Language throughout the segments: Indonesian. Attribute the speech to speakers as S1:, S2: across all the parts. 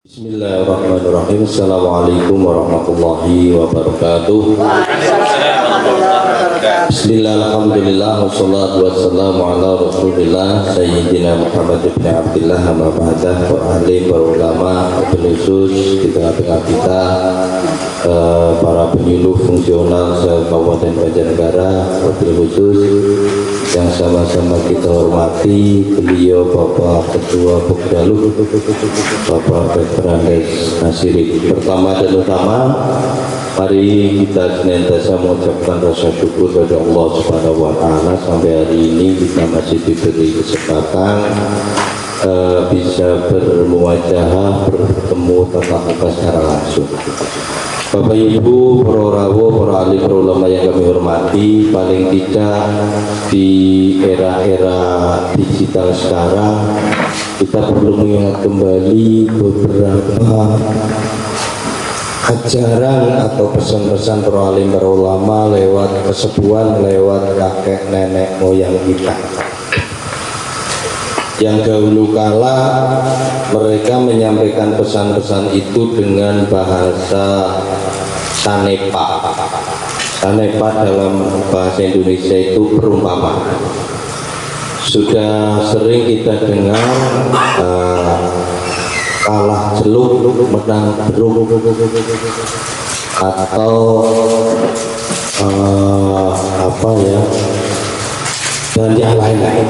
S1: Bismillahirrahmanirrahim. Assalamualaikum warahmatullahi wabarakatuh. Bismillah, alhamdulillah, wassalatu wassalamu ala rasulillah Sayyidina Muhammad ibn Abdillah amma ba'dah. Wa ahli para ulama, penusus di tengah-tengah kita, para penyuluh fungsional se-Kabupaten Banjarnegara, wabil khusus yang sama-sama kita hormati beliau Bapak Ketua Pokdaluh Bapak Fernandes Nasiri. Pertama dan utama, mari kita senantiasa mengucapkan rasa syukur kepada Allah Subhanahu wa Ta'ala. Sampai hari ini kita masih diberi kesempatan bisa bermuajahah, bertemu tatap muka secara langsung. Bapak Ibu, para rawuh, para ahli, para ulama yang kami hormati, paling tidak di era-era digital sekarang kita perlu mengingat kembali beberapa ajaran atau pesan-pesan para alim, para ulama lewat kesepuhan, lewat kakek nenek moyang kita. Yang dahulu kala mereka menyampaikan pesan-pesan itu dengan bahasa sanepa. Sanepa dalam bahasa Indonesia itu perumpamaan. Sudah sering kita dengar kalah celuk menang berung, atau apa ya, dan yang lain-lain.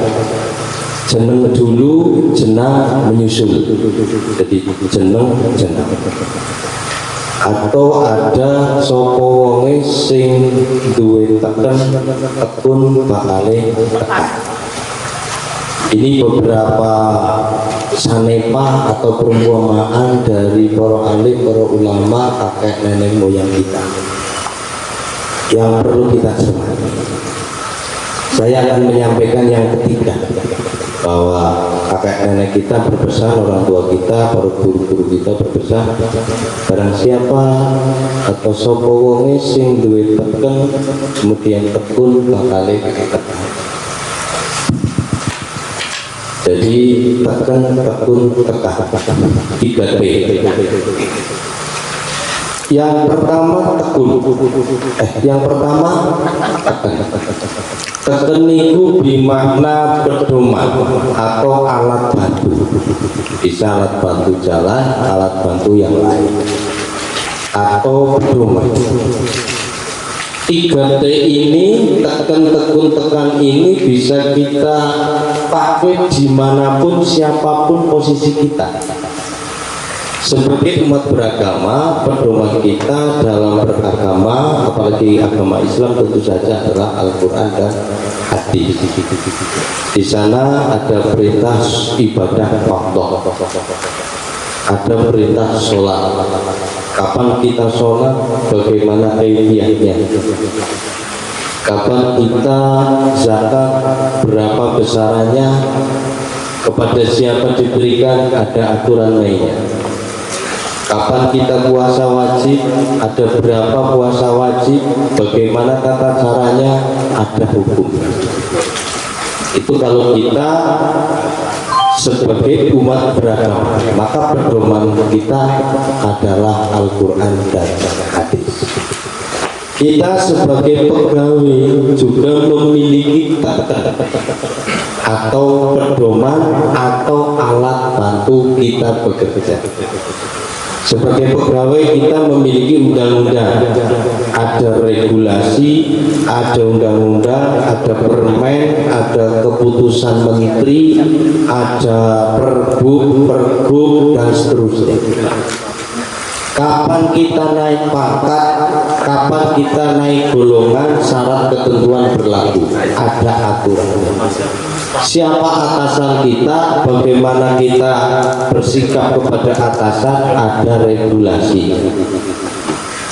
S1: Jeneng dulu, jenang menyusul. Jadi jeneng. Atau ada sapa wonge sing duwe teken tekun bakale tekan. Ini beberapa sanepa atau perumpamaan dari para alim, para ulama, kakek nenek moyang kita yang perlu kita cermati. Saya akan menyampaikan yang ketiga, bahwa kakek nenek kita berpesan, orang tua kita, para guru-guru kita berpesan, barang siapa atau sapa wonge sing duwe teken kemudian tekun bakale tekan. Jadi tekan, tekun, tekah, 3T. Yang pertama tekun, yang pertama tekan. Teken niku bermakna pedoman atau alat bantu. Bisa alat bantu jalan, alat bantu yang lain, atau pedoman. 3T ini, teken, tekun, tekan ini bisa kita pakai dimanapun, siapapun posisi kita. Sebagai umat beragama, pedoman kita dalam beragama, apalagi agama Islam, tentu saja adalah Al-Quran dan hadis. Di sana ada perintah ibadah fardhu, ada perintah sholat. Kapan kita sholat, bagaimana kaifiyahnya, kapan kita zakat, berapa besarannya, kepada siapa diberikan, ada aturan mainnya. Kapan kita puasa wajib, ada berapa puasa wajib, bagaimana tata caranya, ada hukum. Itu kalau kita sebagai umat beragama, maka pedoman kita adalah Al-Quran dan hadis. Kita sebagai pegawai juga memiliki tata atau pedoman atau alat bantu kita bekerja. Sebagai pegawai kita memiliki undang-undang, ada regulasi, ada undang-undang, ada permen, ada keputusan menteri, ada pergub, dan seterusnya. Kapan kita naik pangkat, kapan kita naik golongan, syarat ketentuan berlaku, ada aturan. Siapa atasan kita, bagaimana kita bersikap kepada atasan, ada regulasi.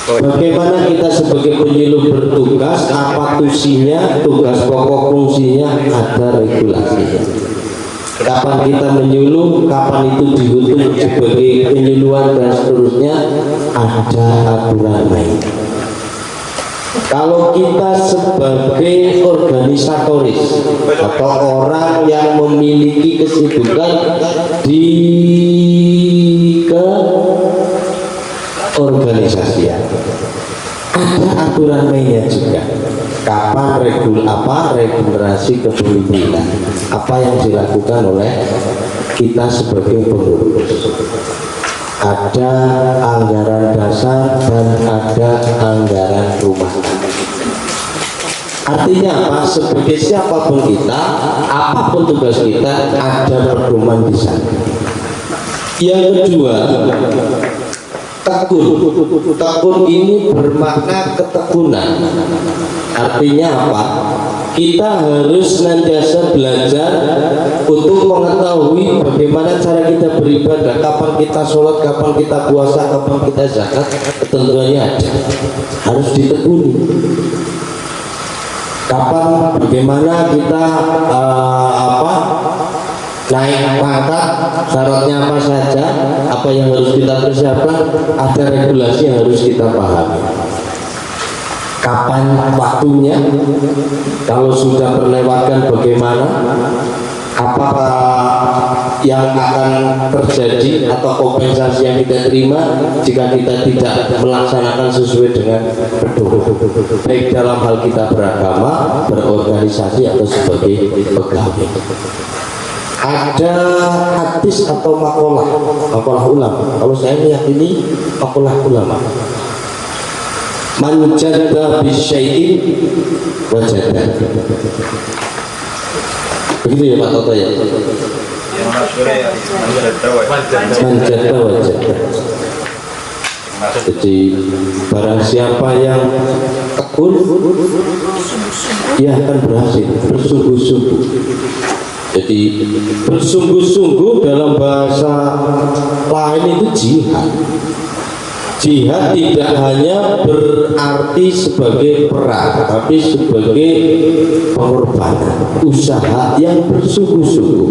S1: Bagaimana kita sebagai penyuluh bertugas, apa tusinya, tugas pokok fungsinya, ada regulasi. Kapan kita menyuluh, kapan itu dihitung sebagai penyuluhan dan seterusnya, ada aturan lain. Kalau kita sebagai organisatoris atau orang yang memiliki kesibukan di ke organisasi. Ada aturan mainnya juga. Kapan regenerasi kepemimpinan, apa yang dilakukan oleh kita sebagai pengurus. Ada anggaran dasar dan ada anggaran rumah. Artinya apa? Sebagai siapapun kita, apapun tugas kita, ada pedoman di sana. Yang kedua, tekun ini bermakna ketekunan. Artinya apa? Kita harus senantiasa belajar untuk mengetahui bagaimana cara kita beribadah, kapan kita sholat, kapan kita puasa, kapan kita zakat. Ketentuannya ada, harus ditekuni. Kapan, bagaimana kita naik pangkat, syaratnya apa saja, apa yang harus kita persiapkan, ada regulasi yang harus kita pahami. Kapan waktunya, kalau sudah terlewatkan bagaimana, apakah yang akan terjadi atau kompensasi yang kita terima jika kita tidak melaksanakan sesuai dengan pedoman, baik dalam hal kita beragama, berorganisasi atau sebagai pegawai. Ada hadis atau makalah ulama. Kalau saya meyakini makalah ulama. Man jadda bisyai'in wajada. Begitu ya Pak Toto ya? Man jadda wajada. Jadi barang siapa yang tekun, dia akan berhasil, bersungguh-sungguh. Jadi bersungguh-sungguh dalam bahasa lain itu jihad. Jihad tidak hanya berarti sebagai perang, tapi sebagai pengorbanan, usaha yang bersungguh-sungguh.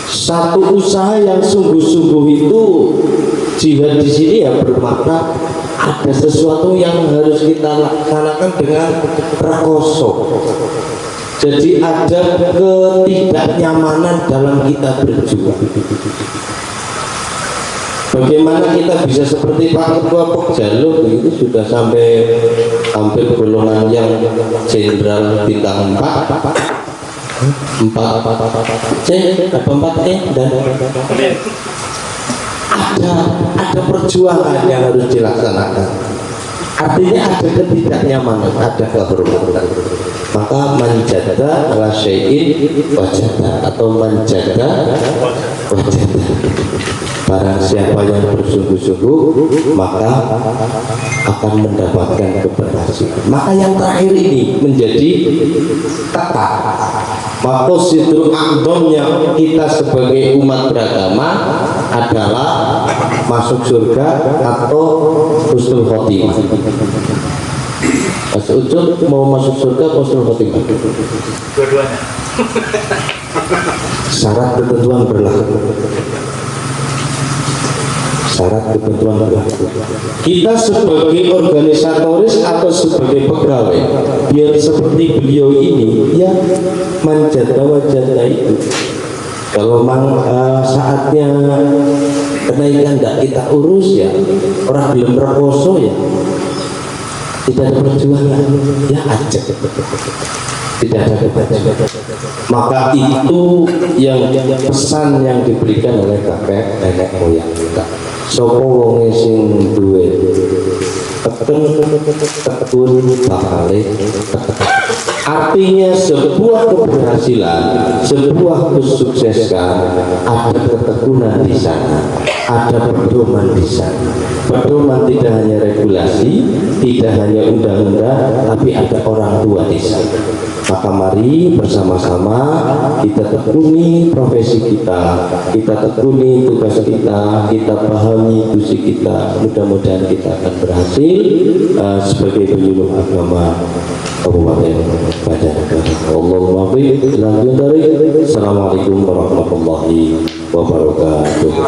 S1: Satu usaha yang sungguh-sungguh itu, jihad di sini ya bermakna ada sesuatu yang harus kita laksanakan dengan rekoso. Jadi ada ketidaknyamanan dalam kita berjuang. Bagaimana kita bisa seperti Pak Ketua Pokjaluk begitu, sudah sampai hampir golongan yang jenderal bintang 4 C, ada 4 E dan ada perjuangan yang harus dilaksanakan. Artinya ada ketidaknyamanan, ada kehormatan. Maka manjada ala syai'in wajada atau manjada wajada. Barang siapa yang bersungguh-sungguh maka akan mendapatkan keberhasilan. Maka yang terakhir ini menjadi tepat. Maka sidru akdomnya kita sebagai umat beragama adalah masuk surga atau husnul khotimah. Mas Ucup mau masuk surga atau husnul khotimah?
S2: Dua-duanya.
S1: Syarat ketentuan berlaku. Syarat ketentuan berlaku. Kita sebagai organisatoris atau sebagai pegawai, biar seperti beliau ini, ya manjada wajada itu. Kalau memang saatnya kenaikan tidak kita urus ya, orang belum rekoso ya, tidak ada perjuangan, ya aja. Tidak ada kebahagiaan. Maka itu yang pesan yang diberikan oleh kakek nenek moyang kita. Sopo wonge sing duwe tekun bakale. Artinya sebuah keberhasilan, sebuah kesuksesan ada ketekunan di sana, ada pedoman di sana. Pedoman tidak hanya regulasi, tidak hanya undang-undang, tapi ada orang tua di sana. Maka mari bersama-sama kita tekuni profesi kita tekuni tugas kita pahami tugas kita. Mudah-mudahan kita akan berhasil sebagai penyuluh agama Kabupaten Banjarnegara. Allahumma Assalamualaikum warahmatullahi wabarakatuh.